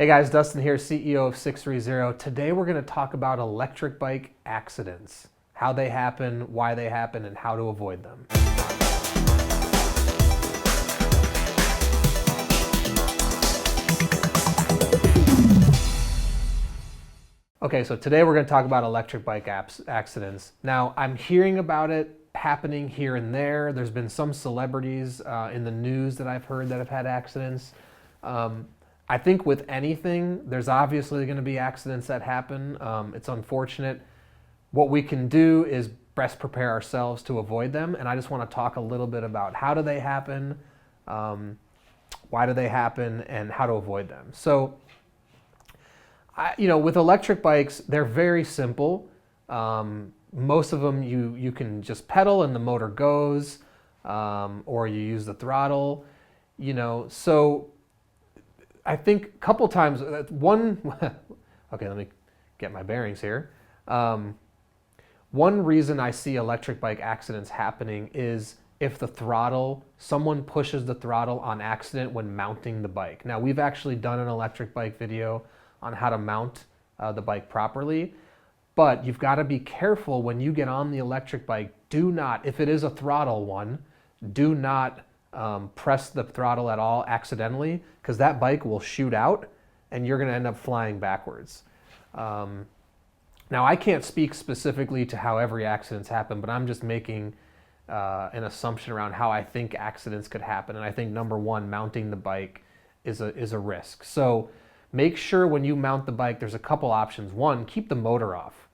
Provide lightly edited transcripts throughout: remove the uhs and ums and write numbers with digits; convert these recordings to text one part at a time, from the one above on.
Hey guys, Dustin here, CEO of 630. Today we're going to talk about electric bike accidents, how they happen, why they happen, and how to avoid them. Okay, so today we're going to talk about electric bike accidents. Now, I'm hearing about it happening here and there. There's been some celebrities in the news that I've heard that have had accidents. I think with anything, there's obviously going to be accidents that happen. It's unfortunate. What we can do is best prepare ourselves to avoid them. And I just want to talk a little bit about how do they happen, why do they happen, and how to avoid them. So, with electric bikes, they're very simple. Most of them you can just pedal and the motor goes, or you use the throttle. So I think a couple times, okay, let me get my bearings here. One reason I see electric bike accidents happening is if someone pushes the throttle on accident when mounting the bike. Now, we've actually done an electric bike video on how to mount the bike properly, but you've got to be careful when you get on the electric bike. Do not, if it is a throttle one, do not press the throttle at all accidentally, because that bike will shoot out and you're going to end up flying backwards. Now, I can't speak specifically to how every accident's happened, but I'm just making an assumption around how I think accidents could happen. And I think number one, mounting the bike is a risk. So make sure when you mount the bike, there's a couple options. One, keep the motor off.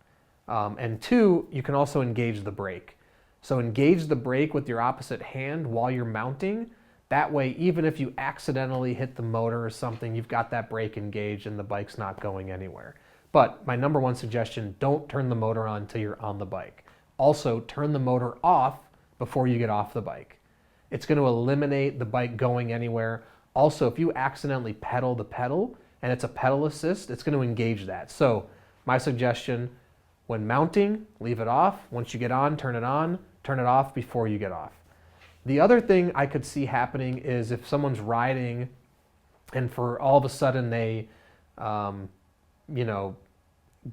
And two, you can also engage the brake. So engage the brake with your opposite hand while you're mounting. That way, even if you accidentally hit the motor or something, you've got that brake engaged and the bike's not going anywhere. But my number one suggestion, don't turn the motor on until you're on the bike. Also, turn the motor off before you get off the bike. It's going to eliminate the bike going anywhere. Also, if you accidentally pedal the pedal and it's a pedal assist, it's going to engage that. So my suggestion, when mounting, leave it off. Once you get on, turn it off before you get off. The other thing I could see happening is if someone's riding and for all of a sudden they,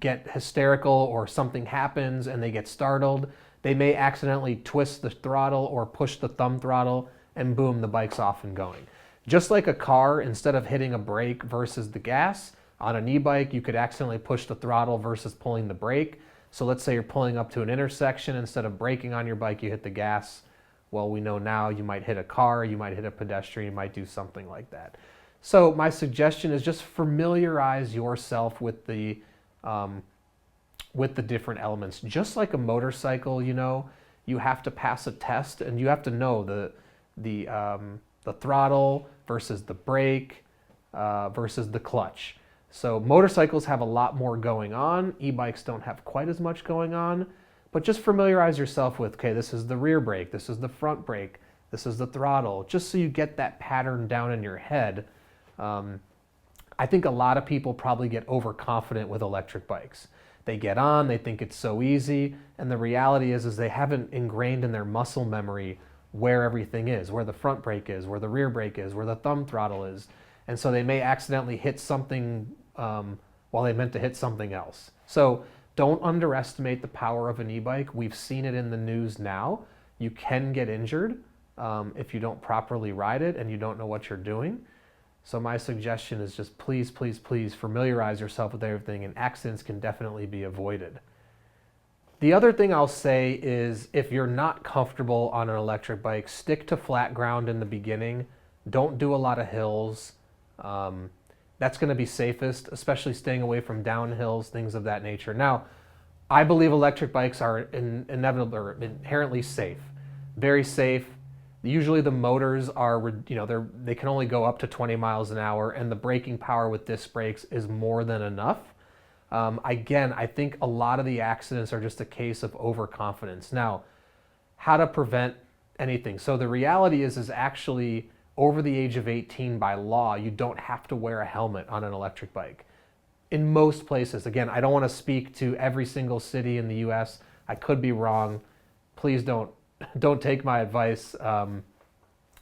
get hysterical or something happens and they get startled, they may accidentally twist the throttle or push the thumb throttle and boom, the bike's off and going. Just like a car, instead of hitting a brake versus the gas, on an e-bike, you could accidentally push the throttle versus pulling the brake. So let's say you're pulling up to an intersection, instead of braking on your bike, you hit the gas. Well, we know now you might hit a car, you might hit a pedestrian, you might do something like that. So my suggestion is just familiarize yourself with the different elements. Just like a motorcycle, you have to pass a test and you have to know the throttle versus the brake versus the clutch. So motorcycles have a lot more going on. E-bikes don't have quite as much going on, but just familiarize yourself with, okay, this is the rear brake, this is the front brake, this is the throttle, just so you get that pattern down in your head. I think a lot of people probably get overconfident with electric bikes. They get on, they think it's so easy, and the reality is they haven't ingrained in their muscle memory where everything is, where the front brake is, where the rear brake is, where the thumb throttle is. And so they may accidentally hit something while they meant to hit something else. So don't underestimate the power of an e-bike. We've seen it in the news now. You can get injured if you don't properly ride it and you don't know what you're doing. So my suggestion is just please, please, please familiarize yourself with everything, and accidents can definitely be avoided. The other thing I'll say is if you're not comfortable on an electric bike, stick to flat ground in the beginning. Don't do a lot of hills. That's going to be safest, especially staying away from downhills, things of that nature. Now, I believe electric bikes are inherently safe, very safe. Usually the motors are, they can only go up to 20 miles an hour, and the braking power with disc brakes is more than enough. Again, I think a lot of the accidents are just a case of overconfidence. Now, how to prevent anything? So the reality is actually over the age of 18 by law, you don't have to wear a helmet on an electric bike. In most places, again, I don't want to speak to every single city in the US. I could be wrong. Please don't take my advice.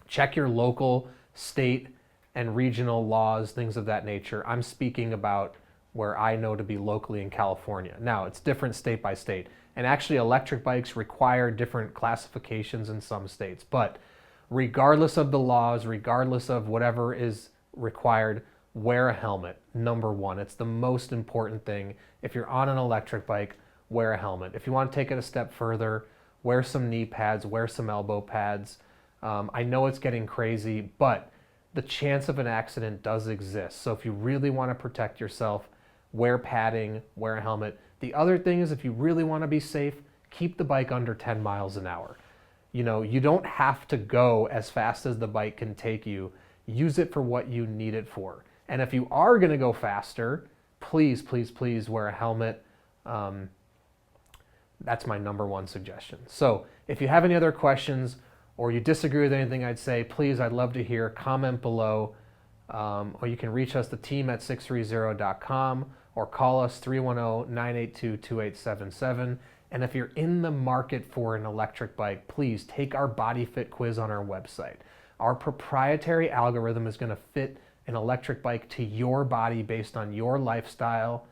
Check your local state and regional laws, things of that nature. I'm speaking about where I know to be locally in California. Now, it's different state by state. And actually, electric bikes require different classifications in some states. But regardless of the laws, regardless of whatever is required, wear a helmet, number one. It's the most important thing. If you're on an electric bike, wear a helmet. If you want to take it a step further, wear some knee pads, wear some elbow pads. I know it's getting crazy, but the chance of an accident does exist. So if you really want to protect yourself, wear padding, wear a helmet. The other thing is, if you really want to be safe, keep the bike under 10 miles an hour. You know, you don't have to go as fast as the bike can take you. Use it for what you need it for. And if you are going to go faster, please, please, please wear a helmet. That's my number one suggestion. So if you have any other questions or you disagree with anything I'd say, please, I'd love to hear. Comment below. Or you can reach us, the team at sixthreezero.com, or call us 310-982-2877. And if you're in the market for an electric bike, please take our body fit quiz on our website. Our proprietary algorithm is going to fit an electric bike to your body based on your lifestyle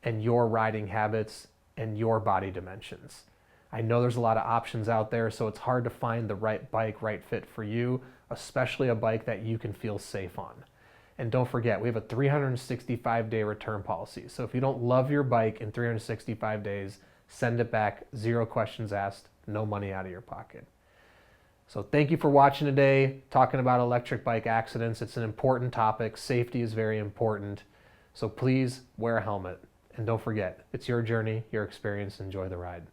and your riding habits and your body dimensions. I know there's a lot of options out there, so it's hard to find the right bike, right fit for you, especially a bike that you can feel safe on. And don't forget, we have a 365-day return policy. So if you don't love your bike in 365 days, send it back, 0 questions asked, no money out of your pocket. So thank you for watching today, talking about electric bike accidents. It's an important topic. Safety is very important. So please wear a helmet. And don't forget, it's your journey, your experience. Enjoy the ride.